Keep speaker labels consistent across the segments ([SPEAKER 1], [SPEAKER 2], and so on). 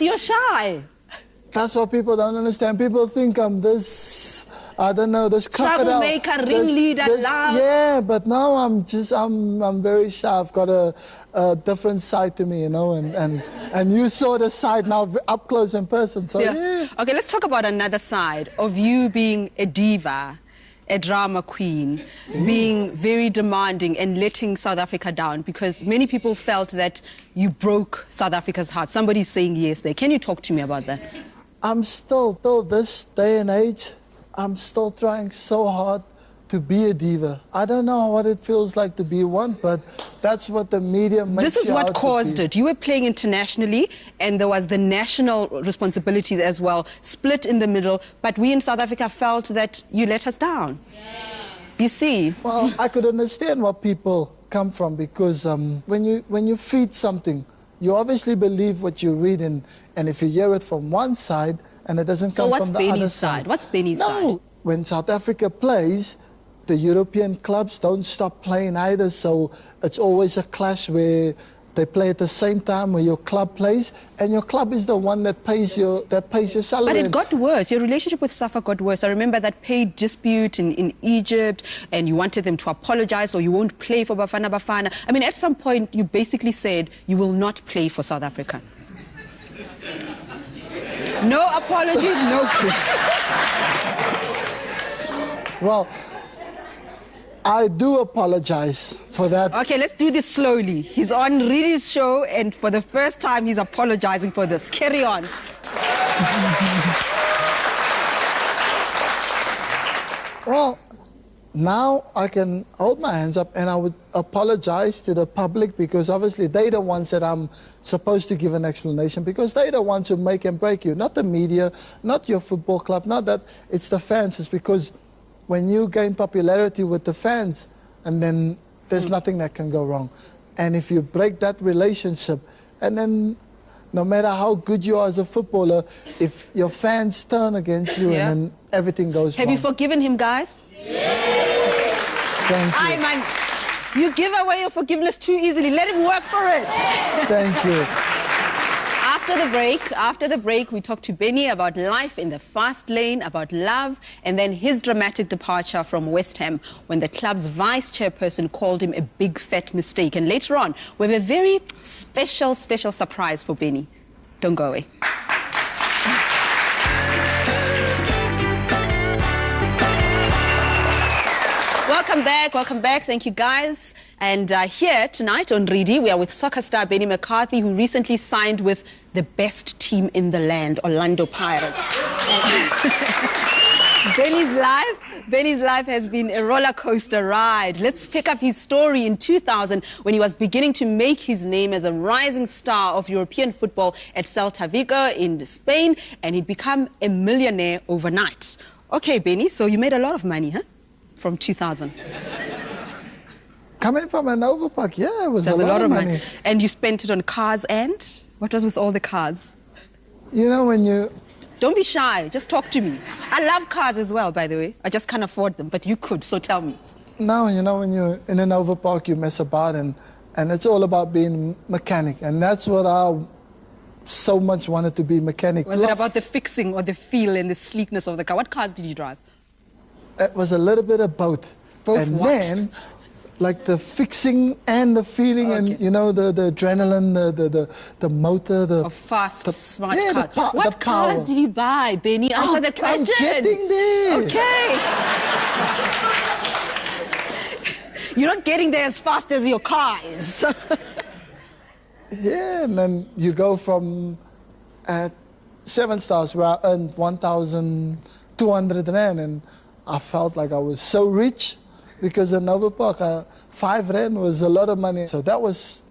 [SPEAKER 1] You're shy.
[SPEAKER 2] That's what people don't understand. People think I'm this, I don't know, this crocodile.
[SPEAKER 1] Troublemaker, ringleader, loud.
[SPEAKER 2] Yeah, but now I'm very shy. I've got a different side to me, you know, and you saw the side now up close in person. So yeah.
[SPEAKER 1] Okay, let's talk about another side of you being a diva, a drama queen, being very demanding and letting South Africa down, because many people felt that you broke South Africa's heart. Somebody's saying yes there. Can you talk to me about that?
[SPEAKER 2] I'm still, till this day and age, I'm still trying so hard to be a diva. I don't know what it feels like to be one, but that's what the media makes.
[SPEAKER 1] This is what caused it. You were playing internationally, and there was the national responsibilities as well, split in the middle, but we in South Africa felt that you let us down. Yes. You see?
[SPEAKER 2] Well, I could understand where people come from, because when you feed something, you obviously believe what you read, and if you hear it from one side and it doesn't come from the other side.
[SPEAKER 1] What's Benny's side?
[SPEAKER 2] No, when South Africa plays, the European clubs don't stop playing either, so it's always a clash where they play at the same time where your club plays, and your club is the one that pays your salary.
[SPEAKER 1] But it got worse. Your relationship with SAFA got worse. I remember that pay dispute in Egypt, and you wanted them to apologize, or you won't play for Bafana Bafana. I mean, at some point, you basically said you will not play for South Africa. No apology, no play.
[SPEAKER 2] Well, I do apologize for that.
[SPEAKER 1] Okay, let's do this slowly. He's on Ridi's show, and for the first time, he's apologizing for this. Carry on.
[SPEAKER 2] Well, now I can hold my hands up and I would apologize to the public, because obviously they're the ones that I'm supposed to give an explanation, because they're the ones who make and break you, not the media, not your football club, not that. It's the fans. It's because when you gain popularity with the fans, and then there's nothing that can go wrong. And if you break that relationship, and then no matter how good you are as a footballer, if your fans turn against you, and then everything goes wrong.
[SPEAKER 1] Have you forgiven him, guys?
[SPEAKER 2] Yes. Thank you.
[SPEAKER 1] Man, you give away your forgiveness too easily. Let him work for it.
[SPEAKER 2] Thank you.
[SPEAKER 1] After the break, we talked to Benny about life in the fast lane, about love, and then his dramatic departure from West Ham when the club's vice chairperson called him a big fat mistake. And later on, we have a very special surprise for Benny. Don't go away. Welcome back. Thank you, guys. And here tonight on Ridi, we are with soccer star Benni McCarthy, who recently signed with the best team in the land, Orlando Pirates. Benny's life has been a roller coaster ride. Let's pick up his story in 2000 when he was beginning to make his name as a rising star of European football at Celta Vigo in Spain, and he'd become a millionaire overnight. Okay, Benny, so you made a lot of money, huh? From 2000.
[SPEAKER 2] Coming from an overpack, yeah, it was a lot of money.
[SPEAKER 1] And you spent it on cars, and what was with all the cars?
[SPEAKER 2] You know, when you...
[SPEAKER 1] Don't be shy, just talk to me. I love cars as well, by the way. I just can't afford them, but you could, so tell me.
[SPEAKER 2] No, you know, when you're in an overpark, you mess about, and it's all about being mechanic, and that's what I so much wanted to be, mechanic.
[SPEAKER 1] Was it about the fixing or the feel and the sleekness of the car? What cars did you drive?
[SPEAKER 2] It was a little bit of both.
[SPEAKER 1] And
[SPEAKER 2] what? Then, like the fixing and the feeling, and you know, the adrenaline, the motor, the
[SPEAKER 1] fast, smart cars.
[SPEAKER 2] What
[SPEAKER 1] cars did you buy, Benny? Answer the question.
[SPEAKER 2] I'm getting there.
[SPEAKER 1] Okay. You're not getting there as fast as your car is.
[SPEAKER 2] Yeah, and then you go from 7 stars where I earned 1,200 rand, and I felt like I was so rich, because in Overpark, 5 rand was a lot of money. So that was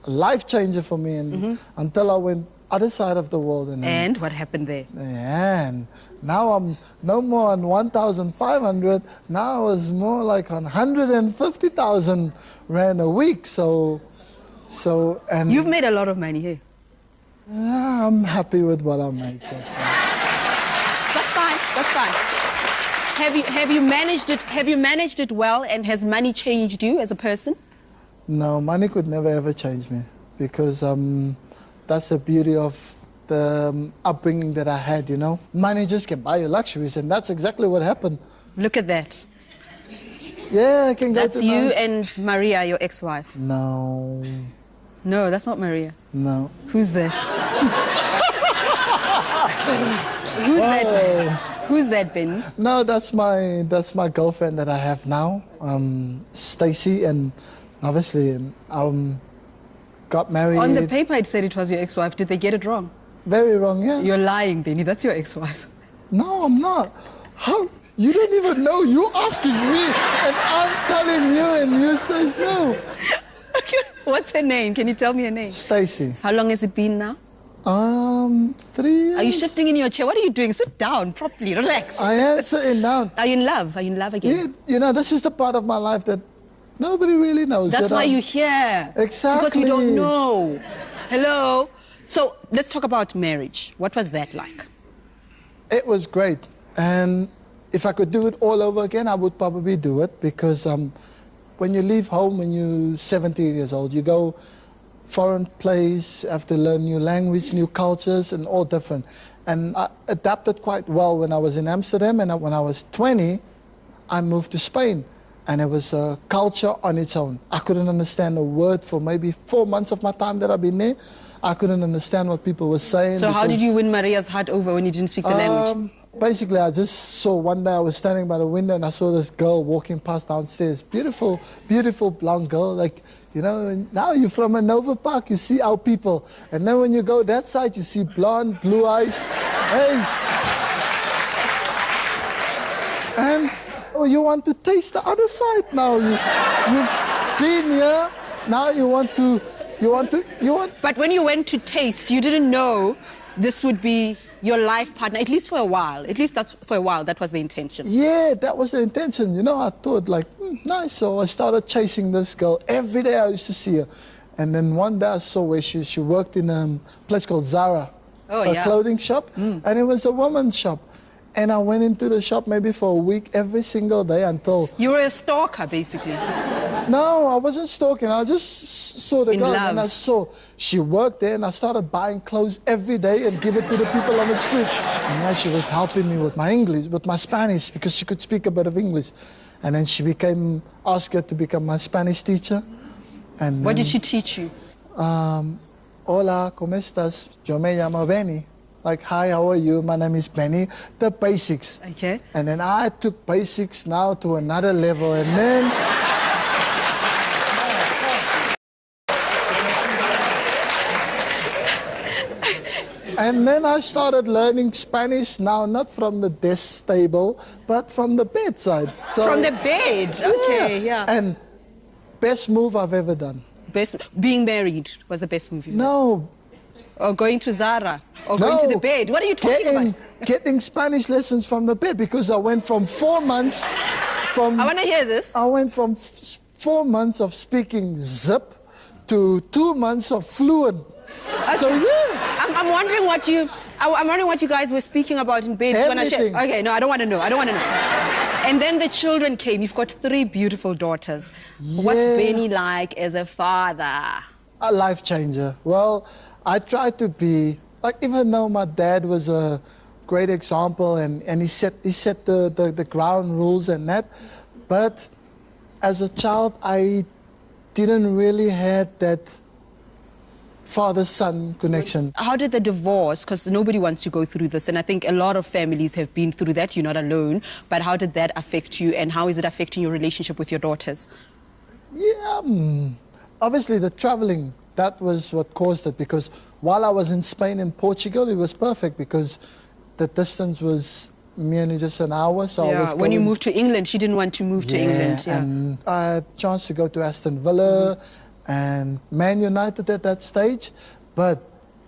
[SPEAKER 2] a life changer for me, and until I went other side of the world.
[SPEAKER 1] And what happened there?
[SPEAKER 2] Yeah, and now I'm no more on 1,500. Now I was more like on 150,000 rand a week. So and
[SPEAKER 1] you've made a lot of money here.
[SPEAKER 2] Yeah, I'm happy with what I made so far.
[SPEAKER 1] That's fine. Have you managed it? Have you managed it well? And has money changed you as a person?
[SPEAKER 2] No, money could never ever change me, because that's the beauty of the upbringing that I had, you know. Money just can buy you luxuries, and that's exactly what happened.
[SPEAKER 1] Look at that.
[SPEAKER 2] Yeah, I can go
[SPEAKER 1] That's
[SPEAKER 2] to
[SPEAKER 1] you
[SPEAKER 2] nice...
[SPEAKER 1] and Maria, your ex-wife.
[SPEAKER 2] No.
[SPEAKER 1] No, that's not Maria.
[SPEAKER 2] No.
[SPEAKER 1] Who's that? Who's that? Who's that, Benny?
[SPEAKER 2] No, that's my girlfriend that I have now, Stacy, and obviously got married.
[SPEAKER 1] On the paper it said it was your ex-wife. Did they get it wrong?
[SPEAKER 2] Very wrong, yeah.
[SPEAKER 1] You're lying, Benny. That's your ex-wife.
[SPEAKER 2] No, I'm not. How? You don't even know. You're asking me, and I'm telling you, and you say no.
[SPEAKER 1] Okay. What's her name? Can you tell me her name?
[SPEAKER 2] Stacy.
[SPEAKER 1] How long has it been now?
[SPEAKER 2] 3 years.
[SPEAKER 1] Are you shifting in your chair? What are you doing? Sit down properly. Relax.
[SPEAKER 2] I am sitting down.
[SPEAKER 1] Are you in love? Are you in love again?
[SPEAKER 2] Yeah, you know, this is the part of my life that nobody really knows.
[SPEAKER 1] That's why you're here.
[SPEAKER 2] Exactly.
[SPEAKER 1] Because we don't know. Hello? So let's talk about marriage. What was that like?
[SPEAKER 2] It was great. And if I could do it all over again, I would probably do it, because when you leave home when you're 17 years old, you go foreign place, have to learn new language, new cultures, and all different. And I adapted quite well when I was in Amsterdam, and when I was 20, I moved to Spain. And it was a culture on its own. I couldn't understand a word for maybe 4 months of my time that I've been there. I couldn't understand what people were saying.
[SPEAKER 1] So how did you win Maria's heart over when you didn't speak the language?
[SPEAKER 2] Basically, I just saw one day I was standing by the window and I saw this girl walking past downstairs. Beautiful, beautiful blonde girl. Like, you know, and now you're from a Nova Park, you see our people. And then when you go that side, you see blonde, blue eyes. Hey. And you want to taste the other side now. You've been here, now you want...
[SPEAKER 1] But when you went to taste, you didn't know this would be your life partner, at least for a while. At least that's for a while, that was the intention.
[SPEAKER 2] Yeah, that was the intention. You know, I thought like, nice. So I started chasing this girl. Every day I used to see her. And then one day I saw where she worked in a place called Zara, a clothing shop. And it was a woman's shop. And I went into the shop maybe for a week, every single day until...
[SPEAKER 1] You were a stalker, basically.
[SPEAKER 2] No, I wasn't stalking. I just saw the girl and I saw she worked there, and I started buying clothes every day and give it to the people on the street. And now she was helping me with my English, with my Spanish, because she could speak a bit of English. And then she asked her to become my Spanish teacher. And
[SPEAKER 1] what did she teach you?
[SPEAKER 2] Hola, ¿cómo estás? Yo me llamo Benny. Like, hi, how are you? My name is Benny. The basics.
[SPEAKER 1] Okay.
[SPEAKER 2] And then I took basics now to another level. And then... and then I started learning Spanish now, not from the desk table, but from the bedside. So,
[SPEAKER 1] from the bed? Okay, yeah.
[SPEAKER 2] And best move I've ever done.
[SPEAKER 1] Being married was the best move you've
[SPEAKER 2] No.
[SPEAKER 1] Or going to Zara, or going to the bed. What are you talking about?
[SPEAKER 2] Getting Spanish lessons from the bed, because I went from 4 months from...
[SPEAKER 1] I want to hear this.
[SPEAKER 2] I went from 4 months of speaking zip to 2 months of fluent.
[SPEAKER 1] Okay.
[SPEAKER 2] So, yeah.
[SPEAKER 1] I'm wondering what you guys were speaking about in bed.
[SPEAKER 2] Everything.
[SPEAKER 1] Okay, no, I don't want to know. I don't want to know. And then the children came. You've got 3 beautiful daughters. Yeah. What's Benny like as a father?
[SPEAKER 2] A life changer. Well, I tried to be, like, even though my dad was a great example and he set the ground rules and that, but as a child, I didn't really have that father-son connection.
[SPEAKER 1] How did the divorce, because nobody wants to go through this, and I think a lot of families have been through that, you're not alone, but how did that affect you, and how is it affecting your relationship with your daughters?
[SPEAKER 2] Yeah, obviously the traveling, that was what caused it, because while I was in Spain and Portugal, it was perfect because the distance was merely just an hour. So I was
[SPEAKER 1] when you moved to England, she didn't want to move to England. Yeah,
[SPEAKER 2] and I had a chance to go to Aston Villa and Man United at that stage, but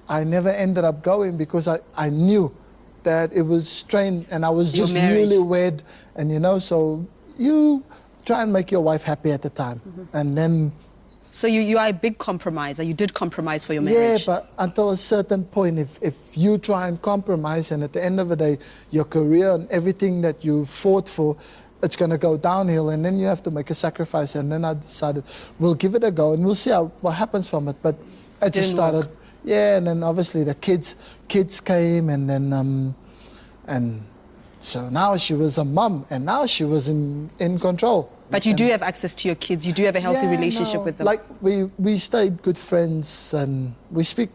[SPEAKER 2] I never ended up going because I knew that it was strained and I was just newlywed, and you know, so you try and make your wife happy at the time, and then...
[SPEAKER 1] So you are a big compromiser. You did compromise for your marriage.
[SPEAKER 2] Yeah, but until a certain point, if you try and compromise, and at the end of the day, your career and everything that you fought for, it's going to go downhill, and then you have to make a sacrifice. And then I decided, we'll give it a go, and we'll see what happens from it. But it just started... yeah, and then obviously the kids came, and then and so now she was a mum, and now she was in control.
[SPEAKER 1] But you do have access to your kids. You do have a healthy relationship with them.
[SPEAKER 2] Like we stayed good friends, and we speak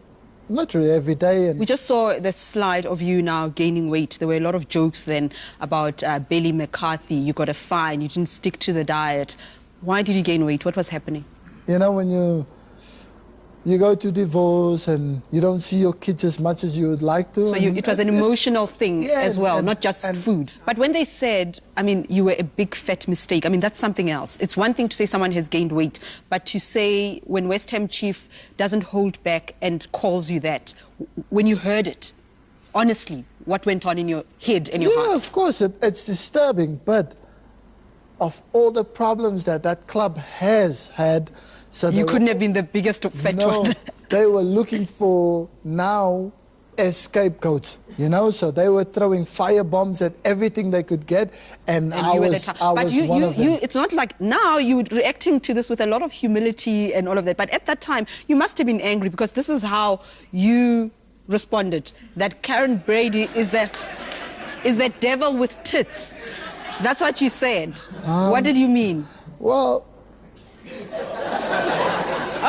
[SPEAKER 2] literally every day. And
[SPEAKER 1] we just saw the slide of you now gaining weight. There were a lot of jokes then about Benni McCarthy. You got a fine. You didn't stick to the diet. Why did you gain weight? What was happening?
[SPEAKER 2] You know, when you go to divorce and you don't see your kids as much as you would like to.
[SPEAKER 1] So it was an emotional thing as well, not just food. But when they said, I mean, you were a big fat mistake, I mean, that's something else. It's one thing to say someone has gained weight, but to say when West Ham chief doesn't hold back and calls you that, when you heard it, honestly, what went on in your head and your heart?
[SPEAKER 2] Yeah, of course, it's disturbing, but of all the problems that club has had, so
[SPEAKER 1] you couldn't have been the biggest fat one.
[SPEAKER 2] They were looking for now a scapegoat, you know, so they were throwing fire bombs at everything they could get, and I was one of them.
[SPEAKER 1] It's not like now you're reacting to this with a lot of humility and all of that, but at that time you must have been angry because this is how you responded, that Karen Brady is the devil with tits. That's what you said. What did you mean?
[SPEAKER 2] Well,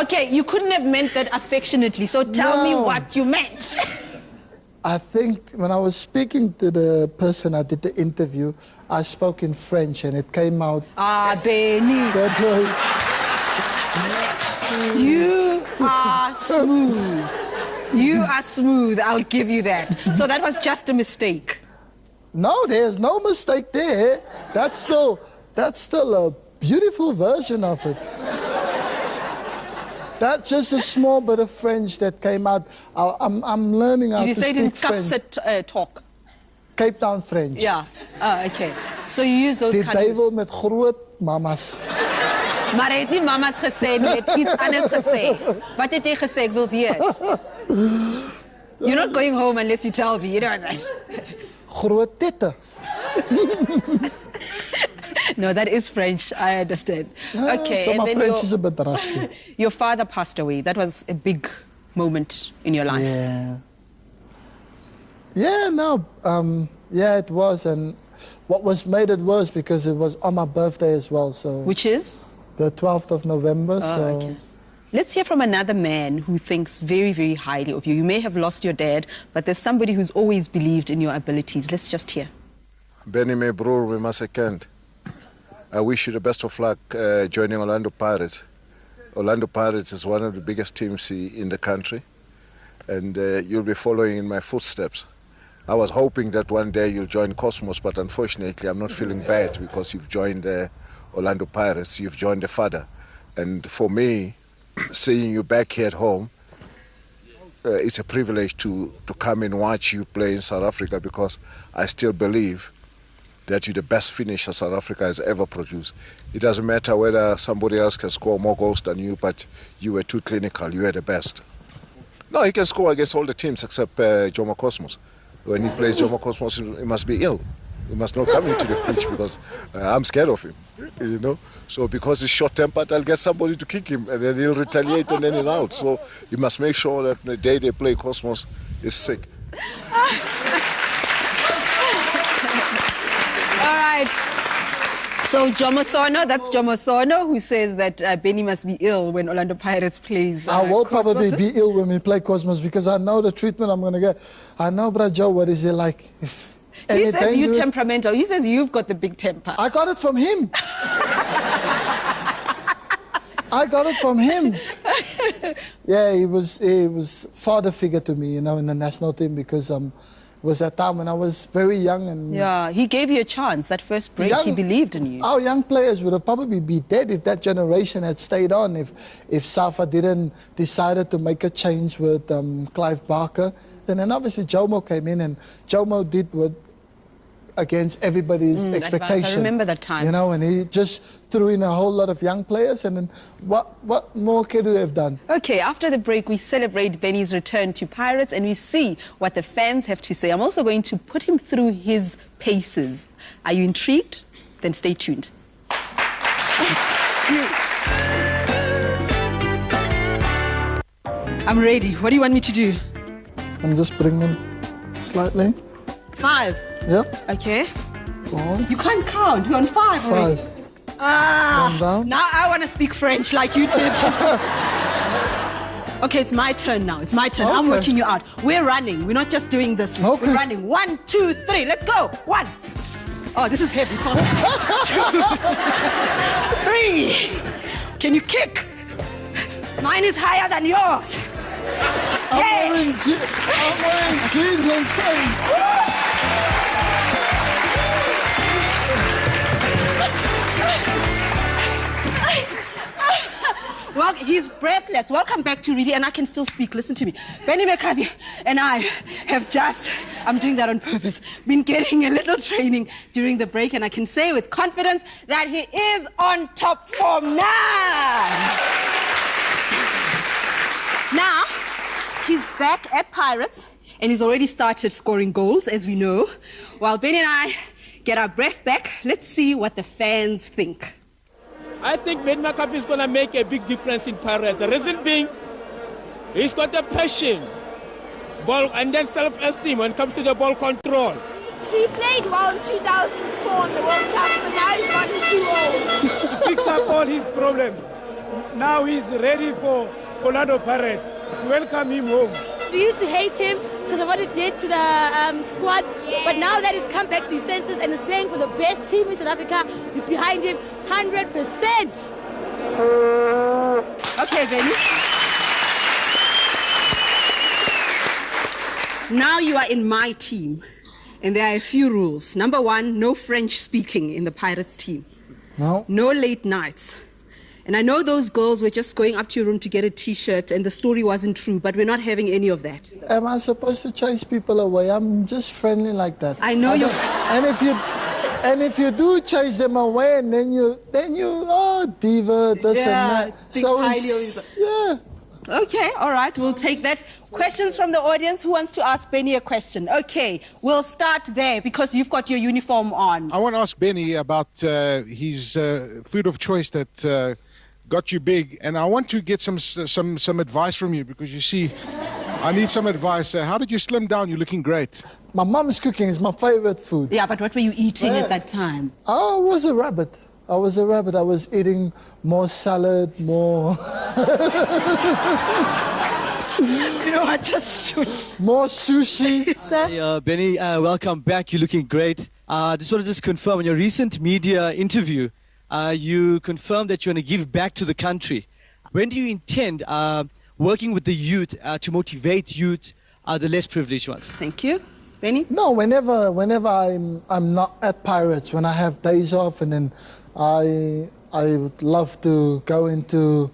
[SPEAKER 1] okay, you couldn't have meant that affectionately, so tell me what you meant.
[SPEAKER 2] I think when I was speaking to the person I did the interview, I spoke in French and it came out.
[SPEAKER 1] Ah, Benni.
[SPEAKER 2] That's right.
[SPEAKER 1] You are smooth. You are smooth, I'll give you that. So that was just a mistake.
[SPEAKER 2] No, there's no mistake there. That's still a beautiful version of it. That's just a small bit of French that came out. I'm learning how to speak French. Did you say it in
[SPEAKER 1] Kapse talk?
[SPEAKER 2] Cape Town French.
[SPEAKER 1] Yeah. Oh, okay. So you use those
[SPEAKER 2] kind of... Die duivel met groot mamas.
[SPEAKER 1] Maar hy het nie mamas gesê nie, het iets anders gesê. Wat het jy gesê? Ek wil weet. You're not going home unless you tell me, you know that.
[SPEAKER 2] Groot tette.
[SPEAKER 1] No, that is French, I understand. Okay,
[SPEAKER 2] so and then French is a bit rusty.
[SPEAKER 1] Your father passed away. That was a big moment in your life.
[SPEAKER 2] Yeah. Yeah, no. Yeah, it was. And what was made it worse because it was on my birthday as well. So
[SPEAKER 1] which is?
[SPEAKER 2] The 12th of November.
[SPEAKER 1] Okay. Let's hear from another man who thinks very, very highly of you. You may have lost your dad, but there's somebody who's always believed in your abilities. Let's just hear.
[SPEAKER 3] Benni, my broer, we must second. I wish you the best of luck joining Orlando Pirates. Orlando Pirates is one of the biggest teams in the country, and you'll be following in my footsteps. I was hoping that one day you'll join Cosmos, but unfortunately I'm not feeling bad because you've joined Orlando Pirates, you've joined the father. And for me, seeing you back here at home, it's a privilege to come and watch you play in South Africa because I still believe that you're the best finisher South Africa has ever produced. It doesn't matter whether somebody else can score more goals than you, but you were too clinical, you were the best. No, he can score against all the teams except Jomo Cosmos. When he plays Jomo Cosmos, he must be ill. He must not come into the pitch because I'm scared of him, you know. So because he's short-tempered, I'll get somebody to kick him and then he'll retaliate and then he's out. So you must make sure that the day they play Cosmos is sick.
[SPEAKER 1] All right. So Jomo Sono, that's Jomo Sono, who says that Benni must be ill when Orlando Pirates plays
[SPEAKER 2] I will
[SPEAKER 1] Cosmos.
[SPEAKER 2] probably be ill when we play Cosmos because I know the treatment I'm going to get. I know, Bra Joe, what is it like?
[SPEAKER 1] He says you're temperamental. He says you've got the big temper.
[SPEAKER 2] I got it from him. I got it from him. Yeah, he was father figure to me, you know, in the national team because it was that time when I was very young. And
[SPEAKER 1] yeah, he gave you a chance. That first break, he believed in you.
[SPEAKER 2] Our young players would have probably be dead if that generation had stayed on, if Safa didn't decided to make a change with Clive Barker. Then obviously Jomo came in and Jomo did what against everybody's expectation.
[SPEAKER 1] I remember that time.
[SPEAKER 2] You know, and he just threw in a whole lot of young players, and then what more could he have done?
[SPEAKER 1] Okay, after the break, we celebrate Benni's return to Pirates, and we see what the fans have to say. I'm also going to put him through his paces. Are you intrigued? Then stay tuned. I'm ready. What do you want me to do?
[SPEAKER 2] I'm just bring them slightly.
[SPEAKER 1] 5.
[SPEAKER 2] Yep.
[SPEAKER 1] Okay.
[SPEAKER 2] 4.
[SPEAKER 1] You can't count. You're on 5 already.
[SPEAKER 2] 5. Down.
[SPEAKER 1] Now I want to speak French like you did. Okay, it's my turn now. It's my turn.
[SPEAKER 2] Okay.
[SPEAKER 1] I'm working you out. We're running. We're not just doing this.
[SPEAKER 2] Okay.
[SPEAKER 1] We're running. 1, 2, 3. Let's go. 1. Oh, this is heavy. Sorry. 2, 3. Can you kick? Mine is higher than yours.
[SPEAKER 2] I'm wearing jeans and pants.
[SPEAKER 1] Well, he's breathless. Welcome back to Reedy, and I can still speak. Listen to me. Benni McCarthy and I have just, I'm doing that on purpose, been getting a little training during the break, and I can say with confidence that he is on top form now. Now, he's back at Pirates, and he's already started scoring goals, as we know. While Benni and I get our breath back, let's see what the fans think.
[SPEAKER 4] I think Benni McCarthy is going to make a big difference in Pirates. The reason being, he's got the passion, ball, and then self-esteem when it comes to the ball control.
[SPEAKER 5] He played well in 2004 in the World Cup, but now he's gotten too old.
[SPEAKER 6] Fix up all his problems. Now he's ready for Orlando Pirates. Welcome him home.
[SPEAKER 7] We used to hate him because of what he did to the squad, but now that he's come back to his senses and is playing for the best team in South Africa, we're behind him 100%.
[SPEAKER 1] Okay, Benni. Now you are in my team, and there are a few rules. Number 1, no French speaking in the Pirates team.
[SPEAKER 2] No.
[SPEAKER 1] No late nights. And I know those girls were just going up to your room to get a T-shirt and the story wasn't true, but we're not having any of that.
[SPEAKER 2] Am I supposed to chase people away? I'm just friendly like that.
[SPEAKER 1] I know you're...
[SPEAKER 2] And if you do chase them away, and then you oh, diva, this and that.
[SPEAKER 1] So yeah. Okay, all right, we'll take that. Questions from the audience. Who wants to ask Benni a question? Okay, we'll start there because you've got your uniform on.
[SPEAKER 8] I want to ask Benni about his food of choice that got you big, and I want to get some advice from you because you see, I need some advice. How did you slim down? You're looking great.
[SPEAKER 2] My mom's cooking is my favorite food.
[SPEAKER 1] Yeah, but what were you eating at that time?
[SPEAKER 2] I was a rabbit. I was eating more salad, more...
[SPEAKER 1] You know what, just shush.
[SPEAKER 2] More sushi.
[SPEAKER 1] Sir?
[SPEAKER 9] Hey, Benni, welcome back. You're looking great. Just want to confirm, in your recent media interview, you confirmed that you want to give back to the country. When do you intend working with the youth to motivate youth, the less privileged ones?
[SPEAKER 1] Thank you. Benni?
[SPEAKER 2] No, whenever I'm not at Pirates, when I have days off, and then I would love to go into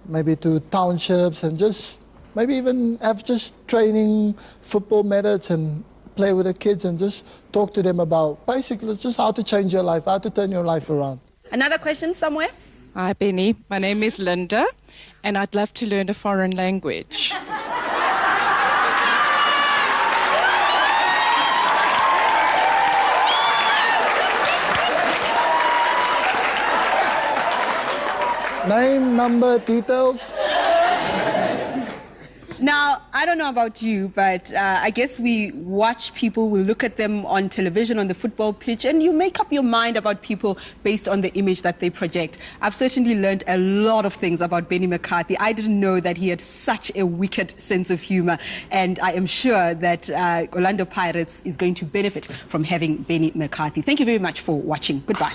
[SPEAKER 2] maybe to townships and just maybe even have just training football methods and play with the kids and just talk to them about basically just how to change your life, how to turn your life around.
[SPEAKER 1] Another question somewhere?
[SPEAKER 10] Hi, Benni. My name is Linda, and I'd love to learn a foreign language.
[SPEAKER 2] Name, number, details?
[SPEAKER 1] Now, I don't know about you, but I guess we watch people, we look at them on television, on the football pitch, and you make up your mind about people based on the image that they project. I've certainly learned a lot of things about Benni McCarthy. I didn't know that he had such a wicked sense of humor, and I am sure that Orlando Pirates is going to benefit from having Benni McCarthy. Thank you very much for watching. Goodbye.